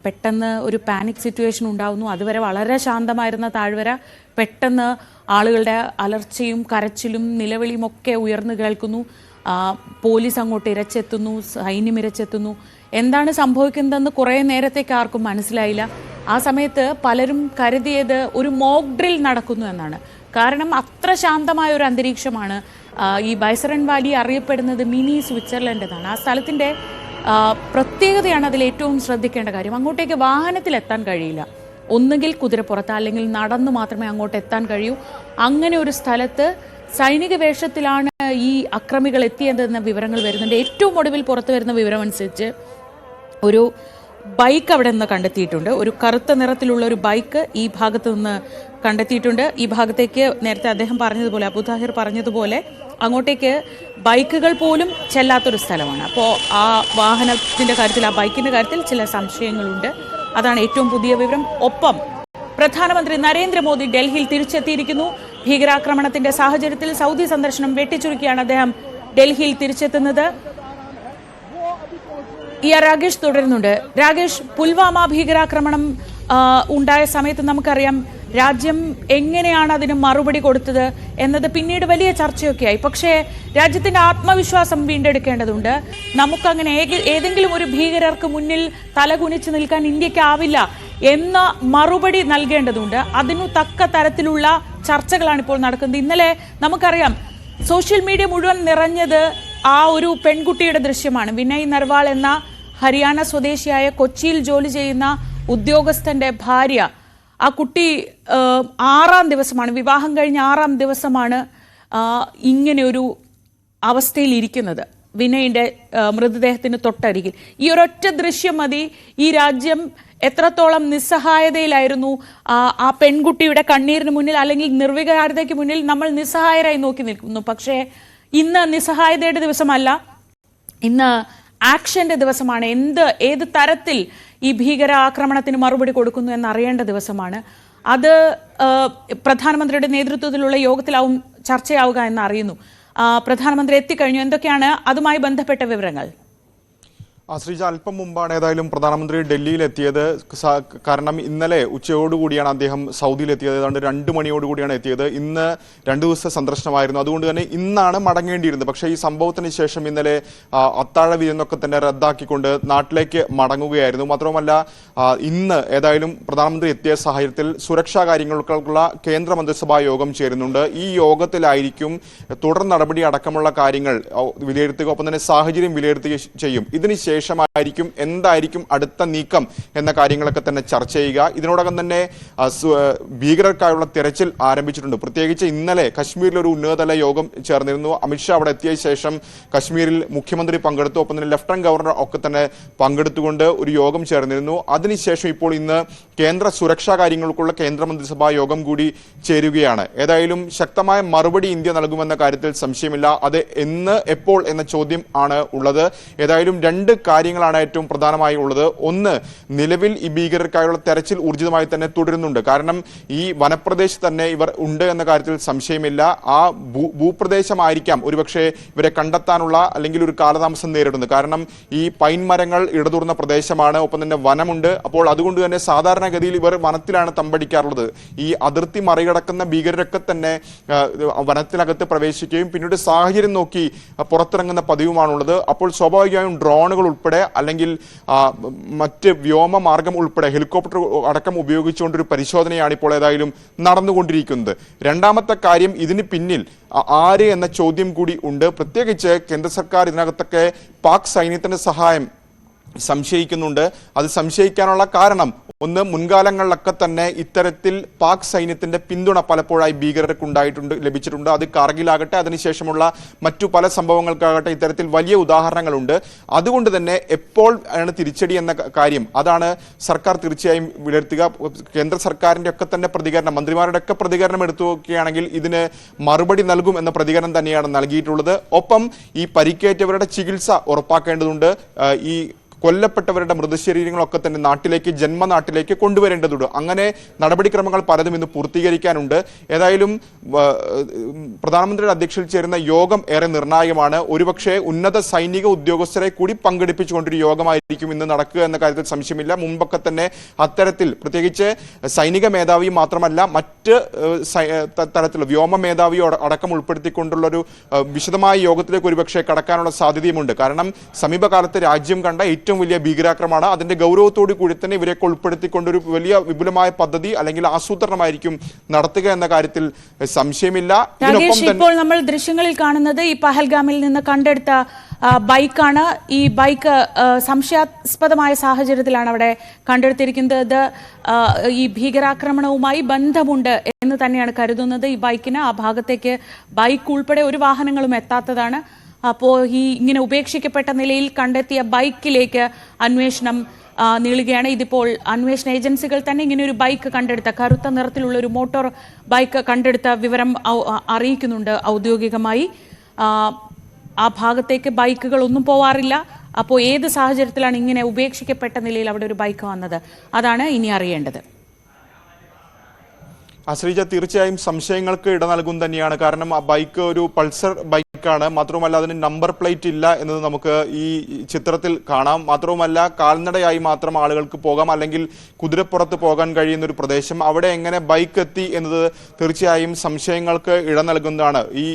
പെട്ടെന്ന് ഒരു panic situation ഉണ്ടാവുന്നു. അതുവരെ വളരെ ശാന്തമായിരുന്ന താഴ്വര പെട്ടെന്ന് ആളുകളുടെ അലർച്ചയും കരച്ചിലും നിലവിളിയും ഒക്കെ ഉയർന്നു കേൾക്കുന്നു. പോലീസ് അങ്ങോട്ട് ഇരച്ചെത്തുന്നു, സൈന്യം ഇരച്ചെത്തുന്നു. എന്താണ് സംഭവിക്കുന്നതെന്ന് കുറേ നേരത്തേക്ക് ആർക്കും മനസ്സിലായില്ല. ആ സമയത്ത് പലരും കരുതിയത് ഒരു മോക്ക് ഡ്രിൽ നടക്കുന്നു എന്നാണ്. കാരണം അത്ര ശാന്തമായ ഒരു അന്തരീക്ഷമാണ്. ഈ ബൈസറൺ വാലി അറിയപ്പെടുന്നത് മിനി സ്വിറ്റ്സർലൻഡ് എന്നാണ്. ആ സ്ഥലത്തിൻ്റെ പ്രത്യേകതയാണ് അതിൽ ഏറ്റവും ശ്രദ്ധിക്കേണ്ട കാര്യം. അങ്ങോട്ടേക്ക് വാഹനത്തിൽ എത്താൻ കഴിയില്ല, ഒന്നുകിൽ കുതിരപ്പുറത്ത് അല്ലെങ്കിൽ നടന്നു മാത്രമേ അങ്ങോട്ട് എത്താൻ കഴിയൂ. അങ്ങനെ ഒരു സ്ഥലത്ത് സൈനിക വേഷത്തിലാണ് ഈ അക്രമികൾ എത്തിയതെന്ന വിവരങ്ങൾ വരുന്നുണ്ട്. ഏറ്റവും ഒടുവിൽ പുറത്തു വരുന്ന വിവരമനുസരിച്ച് ഒരു ബൈക്ക് അവിടെ നിന്ന് കണ്ടെത്തിയിട്ടുണ്ട്. ഒരു കറുത്ത നിറത്തിലുള്ള ഒരു ബൈക്ക് ഈ ഭാഗത്ത് നിന്ന് കണ്ടെത്തിയിട്ടുണ്ട്. ഈ ഭാഗത്തേക്ക് നേരത്തെ അദ്ദേഹം പറഞ്ഞതുപോലെ, അബു താഹിർ പറഞ്ഞതുപോലെ, അങ്ങോട്ടേക്ക് ബൈക്കുകൾ പോലും ചെല്ലാത്തൊരു സ്ഥലമാണ്. അപ്പോൾ ആ വാഹനത്തിൻ്റെ കാര്യത്തിൽ, ആ ബൈക്കിൻ്റെ കാര്യത്തിൽ ചില സംശയങ്ങളുണ്ട്. അതാണ് ഏറ്റവും പുതിയ വിവരം. ഒപ്പം പ്രധാനമന്ത്രി നരേന്ദ്രമോദി ഡൽഹിയിൽ തിരിച്ചെത്തിയിരിക്കുന്നു. ഭീകരാക്രമണത്തിന്റെ സാഹചര്യത്തിൽ സൗദി സന്ദർശനം വെട്ടിച്ചുരുക്കിയാണ് അദ്ദേഹം ഡൽഹിയിൽ തിരിച്ചെത്തുന്നത്. രാകേഷ് തുടരുന്നുണ്ട്. രാകേഷ്, പുൽവാമ ഭീകരാക്രമണം ഉണ്ടായ സമയത്ത് നമുക്കറിയാം രാജ്യം എങ്ങനെയാണ് അതിന് മറുപടി കൊടുത്തത് എന്നത് പിന്നീട് വലിയ ചർച്ചയൊക്കെയായി. പക്ഷേ രാജ്യത്തിന്റെ ആത്മവിശ്വാസം വീണ്ടെടുക്കേണ്ടതുണ്ട്. നമുക്കങ്ങനെ ഏതെങ്കിലും ഒരു ഭീകരർക്ക് മുന്നിൽ തലകുനിച്ച് നിൽക്കാൻ ഇന്ത്യക്കാവില്ല എന്ന മറുപടി നൽകേണ്ടതുണ്ട്. അതിനു തക്ക തരത്തിലുള്ള ചർച്ചകളാണ് ഇപ്പോൾ നടക്കുന്നത്. ഇന്നലെ നമുക്കറിയാം സോഷ്യൽ മീഡിയ മുഴുവൻ നിറഞ്ഞത് ആ ഒരു പെൺകുട്ടിയുടെ ദൃശ്യമാണ്. വിനയ് നർവാൾ എന്ന ഹരിയാന സ്വദേശിയായ കൊച്ചിയിൽ ജോലി ചെയ്യുന്ന ഉദ്യോഗസ്ഥന്റെ ഭാര്യ. ആ കുട്ടി 6-ാം ദിവസമാണ്, വിവാഹം കഴിഞ്ഞ 6-ാം ദിവസമാണ് ഇങ്ങനെ ഒരു അവസ്ഥയിൽ ഇരിക്കുന്നത്. വിനയിന്റെ മൃതദേഹത്തിന് തൊട്ടരികിൽ ഈ ഒരൊറ്റ ദൃശ്യം മതി ഈ രാജ്യം എത്രത്തോളം നിസ്സഹായതയിലായിരുന്നു. ആ പെൺകുട്ടിയുടെ കണ്ണീരിന് മുന്നിൽ അല്ലെങ്കിൽ നിർവികാരതയ്ക്ക് മുന്നിൽ നമ്മൾ നിസ്സഹായരായി നോക്കി നിൽക്കുന്നു. പക്ഷേ ഇന്ന് നിസ്സഹായതയുടെ ദിവസമല്ല, ഇന്ന് ആക്ഷന്റെ ദിവസമാണ്. ഏത് തരത്തിൽ ഈ ഭീകര ആക്രമണത്തിന് മറുപടി കൊടുക്കുന്നു എന്നറിയേണ്ട ദിവസമാണ്. അത് പ്രധാനമന്ത്രിയുടെ നേതൃത്വത്തിലുള്ള യോഗത്തിലാവും ചർച്ചയാവുക എന്ന് അറിയുന്നു. പ്രധാനമന്ത്രി എത്തിക്കഴിഞ്ഞു. എന്തൊക്കെയാണ് അതുമായി ബന്ധപ്പെട്ട വിവരങ്ങൾ? ശ്രീജ, അല്പം മുമ്പാണ് ഏതായാലും പ്രധാനമന്ത്രി ഡൽഹിയിൽ എത്തിയത്. കാരണം ഇന്നലെ ഉച്ചയോടുകൂടിയാണ് അദ്ദേഹം സൗദിയിലെത്തിയത്. ഏതാണ്ട് 2 മണിയോടുകൂടിയാണ് എത്തിയത്. ഇന്ന് 2 ദിവസത്തെ സന്ദർശനമായിരുന്നു. അതുകൊണ്ട് തന്നെ ഇന്നാണ് മടങ്ങേണ്ടിയിരുന്നത്. പക്ഷേ ഈ സംഭവത്തിന് ശേഷം ഇന്നലെ അത്താഴ വിരുന്നൊക്കെ തന്നെ റദ്ദാക്കിക്കൊണ്ട് നാട്ടിലേക്ക് മടങ്ങുകയായിരുന്നു. മാത്രമല്ല ഇന്ന് ഏതായാലും പ്രധാനമന്ത്രി എത്തിയ സാഹചര്യത്തിൽ സുരക്ഷാ കാര്യങ്ങൾക്കുള്ള കേന്ദ്ര മന്ത്രിസഭാ യോഗം ചേരുന്നുണ്ട്. ഈ യോഗത്തിലായിരിക്കും തുടർ നടപടി അടക്കമുള്ള കാര്യങ്ങൾ വിലയിരുത്തുക. ഒപ്പം തന്നെ സാഹചര്യം വിലയിരുത്തുക ചെയ്യും. ഇതിനുശേഷം എന്തായിരിക്കും അടുത്ത നീക്കം എന്ന കാര്യങ്ങളൊക്കെ തന്നെ ചർച്ച ചെയ്യുക. ഇതിനോടകം തന്നെ ഭീകരർക്കായുള്ള തെരച്ചിൽ ആരംഭിച്ചിട്ടുണ്ട്. പ്രത്യേകിച്ച് ഇന്നലെ കശ്മീരിൽ ഒരു ഉന്നതതല യോഗം ചേർന്നിരുന്നു. അമിത്ഷാ അവിടെ എത്തിയ ശേഷം കശ്മീരിൽ മുഖ്യമന്ത്രി പങ്കെടുത്തു. ഒപ്പം തന്നെ ലഫ്റ്റനന്റ് ഗവർണർ ഒക്കെ തന്നെ പങ്കെടുത്തുകൊണ്ട് ഒരു യോഗം ചേർന്നിരുന്നു. അതിനുശേഷം ഇപ്പോൾ ഇന്ന് കേന്ദ്ര സുരക്ഷാ കാര്യങ്ങൾക്കുള്ള കേന്ദ്രമന്ത്രിസഭാ യോഗം കൂടി ചേരുകയാണ്. ഏതായാലും ശക്തമായ മറുപടി ഇന്ത്യ നൽകുമെന്ന കാര്യത്തിൽ സംശയമില്ല. അത് എപ്പോൾ എന്ന ചോദ്യം ആണ് ഉള്ളത്. ഏതായാലും 2 കാര്യങ്ങളാണ് ഏറ്റവും പ്രധാനമായി ഉള്ളത്. ഒന്ന്, നിലവിൽ ഈ ഭീകരർക്കായുള്ള തെരച്ചിൽ ഊർജിതമായി തന്നെ തുടരുന്നുണ്ട്. കാരണം ഈ വനപ്രദേശത്ത് തന്നെ ഇവർ ഉണ്ട് എന്ന കാര്യത്തിൽ സംശയമില്ല. ആ ഭൂപ്രദേശമായിരിക്കാം ഒരുപക്ഷെ ഇവരെ കണ്ടെത്താനുള്ള അല്ലെങ്കിൽ ഒരു കാലതാമസം നേരിടുന്നത്. കാരണം ഈ പൈൻ മരങ്ങൾ ഇടതൂർന്ന പ്രദേശമാണ്, ഒപ്പം തന്നെ വനമുണ്ട്. അപ്പോൾ അതുകൊണ്ട് തന്നെ സാധാരണഗതിയിൽ ഇവർ വനത്തിലാണ് തമ്പടിക്കാറുള്ളത്. ഈ അതിർത്തി മറികടക്കുന്ന ഭീകരരൊക്കെ തന്നെ വനത്തിനകത്ത് പ്രവേശിക്കുകയും പിന്നീട് സാഹചര്യം നോക്കി പുറത്തിറങ്ങുന്ന പതിവുമാണുള്ളത്. അപ്പോൾ സ്വാഭാവികമായും ഡ്രോണുകൾ ഉൾപ്പെടെ അല്ലെങ്കിൽ മറ്റ് വ്യോമമാർഗം ഉൾപ്പെടെ ഹെലികോപ്റ്റർ അടക്കം ഉപയോഗിച്ചുകൊണ്ടൊരു പരിശോധനയാണ് ഇപ്പോൾ ഏതായാലും നടന്നുകൊണ്ടിരിക്കുന്നത്. രണ്ടാമത്തെ കാര്യം, ഇതിന് പിന്നിൽ ആര് എന്ന ചോദ്യം കൂടി ഉണ്ട്. പ്രത്യേകിച്ച് കേന്ദ്ര സർക്കാർ ഇതിനകത്തൊക്കെ പാക് സൈന്യത്തിന്റെ സഹായം സംശയിക്കുന്നുണ്ട്. അത് സംശയിക്കാനുള്ള കാരണം, ഒന്ന്, മുൻകാലങ്ങളിലൊക്കെ തന്നെ ഇത്തരത്തിൽ പാക് സൈന്യത്തിന്റെ പിന്തുണ പലപ്പോഴായി ഭീകരർക്ക് ലഭിച്ചിട്ടുണ്ട്. അത് കാർഗിലാകട്ടെ, അതിനുശേഷമുള്ള മറ്റു പല സംഭവങ്ങൾക്കാകട്ടെ ഇത്തരത്തിൽ വലിയ ഉദാഹരണങ്ങളുണ്ട്. അതുകൊണ്ട് തന്നെ എപ്പോൾ ആണ് തിരിച്ചടി എന്ന കാര്യം, അതാണ് സർക്കാർ തീർച്ചയായും വിലയിരുത്തുക. കേന്ദ്ര സർക്കാരിന്റെ ഒക്കെ തന്നെ പ്രതികരണം, മന്ത്രിമാരുടെ ഒക്കെ പ്രതികരണം എടുത്തു നോക്കുകയാണെങ്കിൽ ഇതിന് മറുപടി നൽകും എന്ന പ്രതികരണം തന്നെയാണ് നൽകിയിട്ടുള്ളത്. ഒപ്പം ഈ പരിക്കേറ്റവരുടെ ചികിത്സ ഉറപ്പാക്കേണ്ടതുണ്ട്. ഈ കൊല്ലപ്പെട്ടവരുടെ മൃതശരീരങ്ങളൊക്കെ തന്നെ നാട്ടിലേക്ക്, ജന്മനാട്ടിലേക്ക് കൊണ്ടുവരേണ്ടതുണ്ട്. അങ്ങനെ നടപടിക്രമങ്ങൾ പലതും ഇന്ന് പൂർത്തീകരിക്കാനുണ്ട്. ഏതായാലും പ്രധാനമന്ത്രിയുടെ അധ്യക്ഷതയിൽ ചേരുന്ന യോഗം ഏറെ നിർണായകമാണ്. ഒരുപക്ഷെ ഉന്നത സൈനിക ഉദ്യോഗസ്ഥരെ കൂടി പങ്കെടുപ്പിച്ചുകൊണ്ടൊരു യോഗമായിരിക്കും ഇന്ന് നടക്കുക എന്ന കാര്യത്തിൽ സംശയമില്ല. മുമ്പൊക്കെ തന്നെ അത്തരത്തിൽ പ്രത്യേകിച്ച് സൈനിക മേധാവി മാത്രമല്ല മറ്റ് തരത്തിലുള്ള വ്യോമ മേധാവിയോ അടക്കം ഉൾപ്പെടുത്തിക്കൊണ്ടുള്ള ഒരു വിശദമായ യോഗത്തിലേക്ക് ഒരുപക്ഷെ കടക്കാനുള്ള സാധ്യതയുമുണ്ട്. കാരണം സമീപകാലത്ത് രാജ്യം കണ്ട ഏറ്റവും വലിയ ഭീകരാക്രമണമാണ്. അതിന്റെ ഗൗരവത്തോടു കൂടി തന്നെ ഇവരെയൊക്കെ ഉൾപ്പെടുത്തിക്കൊണ്ടൊരു വലിയ വിപുലമായ പദ്ധതി അല്ലെങ്കിൽ ആസൂത്രണമായിരിക്കും നടത്തുക എന്ന കാര്യത്തിൽ സംശയമില്ല. ഇപ്പോൾ നമ്മൾ ദൃശ്യങ്ങളിൽ കാണുന്നത് ഈ പഹൽഗാമിൽ നിന്ന് കണ്ടെടുത്ത ബൈക്കാണ്. ഈ ബൈക്ക് സംശയാസ്പദമായ സാഹചര്യത്തിലാണ് അവിടെ കണ്ടെടുത്തിരിക്കുന്നത്. ഈ ഭീകരാക്രമണവുമായി ബന്ധമുണ്ട് എന്ന് തന്നെയാണ് കരുതുന്നത്. ഈ ബൈക്കിന് ആ ഭാഗത്തേക്ക് ബൈക്ക് ഉൾപ്പെടെ ഒരു വാഹനങ്ങളും എത്താത്തതാണ്. അപ്പോൾ ഈ ഇങ്ങനെ ഉപേക്ഷിക്കപ്പെട്ട നിലയിൽ കണ്ടെത്തിയ ബൈക്കിലേക്ക് അന്വേഷണം നീളുകയാണ്. ഇതിപ്പോൾ അന്വേഷണ ഏജൻസികൾ തന്നെ ഇങ്ങനെ ഒരു ബൈക്ക് കണ്ടെടുത്ത, കറുത്ത നിറത്തിലുള്ള ഒരു മോട്ടോർ ബൈക്ക് കണ്ടെടുത്ത വിവരം അറിയിക്കുന്നുണ്ട് ഔദ്യോഗികമായി. ആ ഭാഗത്തേക്ക് ബൈക്കുകളൊന്നും പോവാറില്ല. അപ്പോൾ ഏത് സാഹചര്യത്തിലാണ് ഇങ്ങനെ ഉപേക്ഷിക്കപ്പെട്ട നിലയിൽ അവിടെ ഒരു ബൈക്ക് വന്നത്, അതാണ് ഇനി അറിയേണ്ടത്. ശ്രീജ, തീർച്ചയായും സംശയങ്ങൾക്ക് ഇട നൽകും തന്നെയാണ്. കാരണം ആ ബൈക്ക് ഒരു പൾസർ ബൈക്കാണ്. മാത്രവുമല്ല അതിന് നമ്പർ പ്ലേറ്റ് ഇല്ല എന്നത് നമുക്ക് ഈ ചിത്രത്തിൽ കാണാം. മാത്രവുമല്ല കാൽനടയായി മാത്രം ആളുകൾക്ക് പോകാം, അല്ലെങ്കിൽ കുതിരപ്പുറത്ത് പോകാൻ കഴിയുന്ന ഒരു പ്രദേശം. അവിടെ എങ്ങനെ ബൈക്ക് എത്തി എന്നത് തീർച്ചയായും സംശയങ്ങൾക്ക് ഇട നൽകുന്നതാണ്. ഈ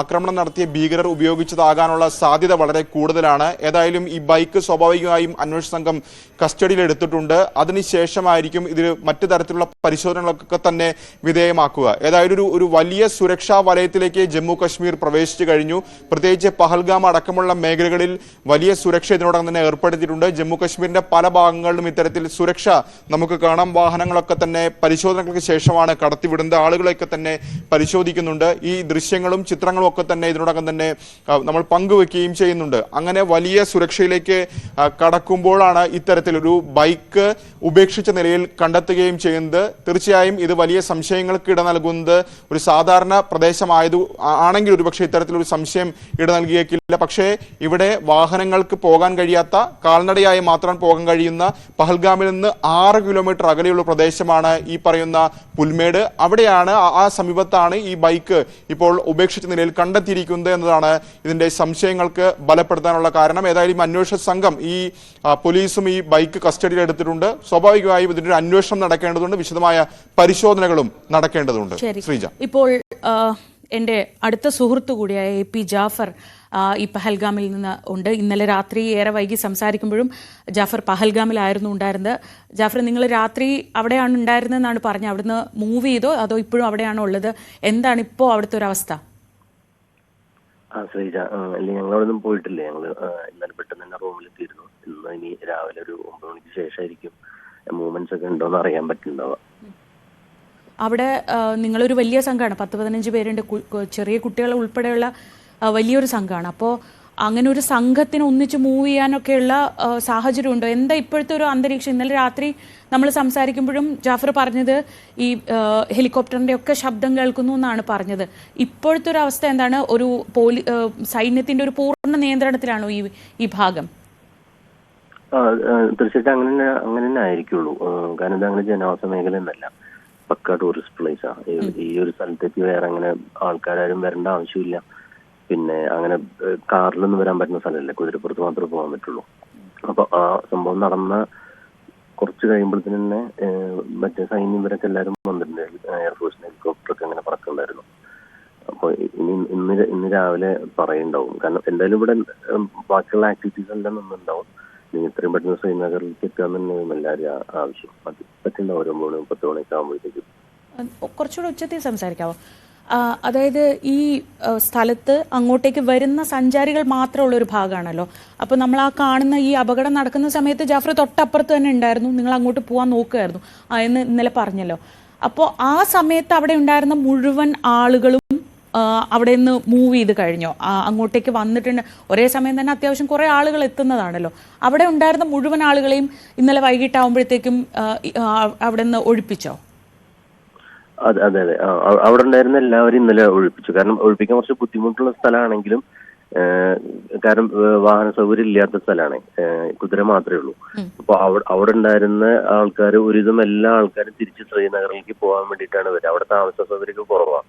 ആക്രമണം നടത്തിയ ഭീകരർ ഉപയോഗിച്ചതാകാനുള്ള സാധ്യത വളരെ കൂടുതലാണ്. ഏതായാലും ഈ ബൈക്ക് സ്വാഭാവികമായും അന്വേഷണ സംഘം കസ്റ്റഡിയിൽ എടുത്തിട്ടുണ്ട്. അതിനുശേഷമായിരിക്കും ഇതിൽ മറ്റു തരത്തിലുള്ള പരിശോധനകളൊക്കെ തന്നെ വിധേയമാക്കുക. ഏതായാലും ഒരു വലിയ സുരക്ഷാ വലയത്തിലേക്ക് ജമ്മു കശ്മീർ പ്രവേശിച്ചു കഴിഞ്ഞു. പ്രത്യേകിച്ച് പഹൽഗാം അടക്കമുള്ള മേഖലകളിൽ വലിയ സുരക്ഷ ഇതിനോടകം തന്നെ ഏർപ്പെടുത്തിയിട്ടുണ്ട്. ജമ്മു കശ്മീരിന്റെ പല ഭാഗങ്ങളിലും ഇത്തരത്തിൽ സുരക്ഷ നമുക്ക് കാണാം. വാഹനങ്ങളൊക്കെ തന്നെ പരിശോധനകൾക്ക് ശേഷമാണ് കടത്തിവിടുന്നത്. ആളുകളെയൊക്കെ തന്നെ പരിശോധിക്കുന്നുണ്ട്. ഈ ദൃശ്യങ്ങളും ചിത്രങ്ങളും ഒക്കെ തന്നെ ഇതിനോടകം തന്നെ നമ്മൾ പങ്കുവെക്കുകയും ചെയ്യുന്നുണ്ട്. അങ്ങനെ വലിയ സുരക്ഷയിലേക്ക് കടക്കുമ്പോഴാണ് ഇത്തരത്തിലൊരു ബൈക്ക് ഉപേക്ഷിച്ച നിലയിൽ കണ്ടെത്തുകയും ചെയ്യുന്നത്. തീർച്ചയായും ഇത് വലിയ സംശയങ്ങൾക്ക് ഇട നൽകുന്നത് ഒരു സാധാരണ പ്രദേശമാണെങ്കിൽ ഒരുപക്ഷെ ഇത്തരത്തിലൊരു സംശയം ഇട നൽകിയേക്കില്ല. പക്ഷേ ഇവിടെ വാഹനങ്ങൾക്ക് പോകാൻ കഴിയാത്ത, കാൽനടയായി മാത്രം പോകാൻ കഴിയുന്ന പഹൽഗാമിൽ നിന്ന് 6 കിലോമീറ്റർ അകലെയുള്ള പ്രദേശമാണ് ഈ പറയുന്ന പുൽമേട്. അവിടെയാണ്, ആ സമീപത്താണ് ഈ ബൈക്ക് ഇപ്പോൾ ഉപേക്ഷിച്ച നിലയിൽ കണ്ടെത്തിയിരിക്കുന്നത് എന്നതാണ് ഇതിന്റെ സംശയങ്ങൾക്ക് ബലപ്പെടുത്താനുള്ള കാരണം. ഏതായാലും അന്വേഷണ സംഘം, ഈ പോലീസും ഈ ബൈക്ക് കസ്റ്റഡിയിൽ എടുത്തിട്ടുണ്ട്. സ്വാഭാവികമായും ഇതിന്റെ ഒരു അന്വേഷണം നടക്കേണ്ടതുണ്ട്, വിശദമായ പരിശോധനകളും നടക്കേണ്ടതുണ്ട്. ശ്രീജ, ഇപ്പോൾ എൻ്റെ അടുത്ത സുഹൃത്തു കൂടിയായ AP ജാഫർ ഈ പഹൽഗാമിൽ നിന്ന് ഉണ്ട്. ഇന്നലെ രാത്രി ഏറെ വൈകി സംസാരിക്കുമ്പോഴും ജാഫർ പഹൽഗാമിലായിരുന്നു ഉണ്ടായിരുന്നത്. ജാഫർ, നിങ്ങൾ രാത്രി അവിടെയാണ് ഉണ്ടായിരുന്നതെന്നാണ് പറഞ്ഞത്. അവിടുന്ന് മൂവ് ചെയ്തോ അതോ ഇപ്പോഴും അവിടെയാണോ ഉള്ളത്? എന്താണ് ഇപ്പോൾ അവിടുത്തെ ഒരു അവസ്ഥ? ശ്രീജ, ഞങ്ങളവിടൊന്നും പോയിട്ടില്ല. ഞങ്ങൾ ഇന്നലെ പെട്ടെന്ന് തന്നെ റൂമിലെത്തിയിരുന്നു. ഇനി രാവിലെ ഒരു 9 മണിക്ക് ശേഷമായിരിക്കും മൂവ്മെന്റ്സ് ഒക്കെ ഉണ്ടോന്ന് അറിയാൻ പറ്റുന്നുണ്ടാവുക. അവിടെ നിങ്ങളൊരു വലിയ സംഘമാണ്, 10-15 പേരുണ്ട്, ചെറിയ കുട്ടികൾ ഉൾപ്പെടെയുള്ള വലിയൊരു സംഘമാണ്. അപ്പോൾ അങ്ങനെ ഒരു സംഘത്തിന് ഒന്നിച്ച് മൂവ് ചെയ്യാനൊക്കെയുള്ള സാഹചര്യമുണ്ടോ? എന്താ ഇപ്പോഴത്തെ ഒരു അന്തരീക്ഷം? ഇന്നലെ രാത്രി നമ്മൾ സംസാരിക്കുമ്പോഴും ജാഫർ പറഞ്ഞത് ഈ ഹെലികോപ്റ്ററിന്റെ ഒക്കെ ശബ്ദം കേൾക്കുന്നു എന്നാണ് പറഞ്ഞത്. ഇപ്പോഴത്തെ ഒരു അവസ്ഥ എന്താണ്? ഒരു സൈന്യത്തിന്റെ ഒരു പൂർണ്ണ നിയന്ത്രണത്തിലാണോ ഈ ഭാഗം? തീർച്ചയായിട്ടും അങ്ങനെ തന്നെ ആയിരിക്കുള്ളൂ. കാരണം ഇത് അങ്ങനെ ജനവാസ മേഖല എന്നല്ല, പക്ക ടൂറിസ്റ്റ് പ്ലേസാ. ഈ ഒരു സ്ഥലത്തേക്ക് വേറെ അങ്ങനെ ആൾക്കാരും വരേണ്ട ആവശ്യമില്ല. പിന്നെ അങ്ങനെ കാറിലൊന്നും വരാൻ പറ്റുന്ന സ്ഥലമല്ല, കുതിരപ്പുറത്ത് മാത്രമേ പോകാൻ പറ്റുള്ളൂ. അപ്പൊ ആ സംഭവം നടന്ന കുറച്ച് കഴിയുമ്പോഴത്തേന് തന്നെ മറ്റേ സൈന്യം ഇവരൊക്കെ എല്ലാവരും വന്നിട്ടുണ്ട്. എയർഫോഴ്സിന് ഹെലികോപ്റ്ററൊക്കെ അങ്ങനെ പറക്കുന്നുണ്ടായിരുന്നു. അപ്പൊ ഇന്ന് രാവിലെ പറയുണ്ടാവും. കാരണം എന്തായാലും ഇവിടെ ബാക്കിയുള്ള ആക്ടിവിറ്റീസ് എല്ലാം നിന്നുണ്ടാവും. നിങ്ങൾ ഇത്രയും പെട്ടെന്ന് ശ്രീനഗറിലേക്ക് എത്തുകയെന്നുണ്ടെങ്കിലും എല്ലാവരും ആവശ്യം അത് പറ്റുന്ന 9 മണി 10 മണിയൊക്കെ ആകുമ്പോഴത്തേക്കും. കുറച്ചുകൂടെ ഉച്ചത്തിൽ സംസാരിക്കാവോ? അതായത് ഈ സ്ഥലത്ത് അങ്ങോട്ടേക്ക് വരുന്ന സഞ്ചാരികൾ മാത്രമുള്ള ഒരു ഭാഗമാണല്ലോ. അപ്പോൾ നമ്മൾ ആ കാണുന്ന ഈ അപകടം നടക്കുന്ന സമയത്ത് ജാഫർ തൊട്ടപ്പുറത്ത് തന്നെ ഉണ്ടായിരുന്നു, നിങ്ങൾ അങ്ങോട്ട് പോകാൻ നോക്കുകയായിരുന്നു എന്ന് ഇന്നലെ പറഞ്ഞല്ലോ. അപ്പോൾ ആ സമയത്ത് അവിടെ ഉണ്ടായിരുന്ന മുഴുവൻ ആളുകളും അവിടെ നിന്ന് മൂവ് ചെയ്ത് കഴിഞ്ഞോ? അങ്ങോട്ടേക്ക് വന്നിട്ടുണ്ട്. ഒരേ സമയം തന്നെ അത്യാവശ്യം കുറേ ആളുകൾ എത്തുന്നതാണല്ലോ. അവിടെ ഉണ്ടായിരുന്ന മുഴുവൻ ആളുകളെയും ഇന്നലെ വൈകിട്ടാവുമ്പോഴത്തേക്കും അവിടെ നിന്ന് ഒഴിപ്പിച്ചോ? അതെ. അവിടെ ഉണ്ടായിരുന്ന എല്ലാവരും ഇന്നലെ ഒഴിപ്പിച്ചു. കാരണം ഒഴിപ്പിക്കാൻ കുറച്ച് ബുദ്ധിമുട്ടുള്ള സ്ഥലമാണെങ്കിലും കാരണം വാഹന സൗകര്യം ഇല്ലാത്ത സ്ഥലമാണ്, കുതിര മാത്രമേ ഉള്ളൂ. അപ്പൊ അവിടെ ഉണ്ടായിരുന്ന ആൾക്കാർ ഒരുവിധം എല്ലാ ആൾക്കാരും തിരിച്ച് ശ്രീനഗറിലേക്ക് പോകാൻ വേണ്ടിയിട്ടാണ് വരിക. അവിടെ താമസ സൗകര്യമൊക്കെ കുറവാണ്.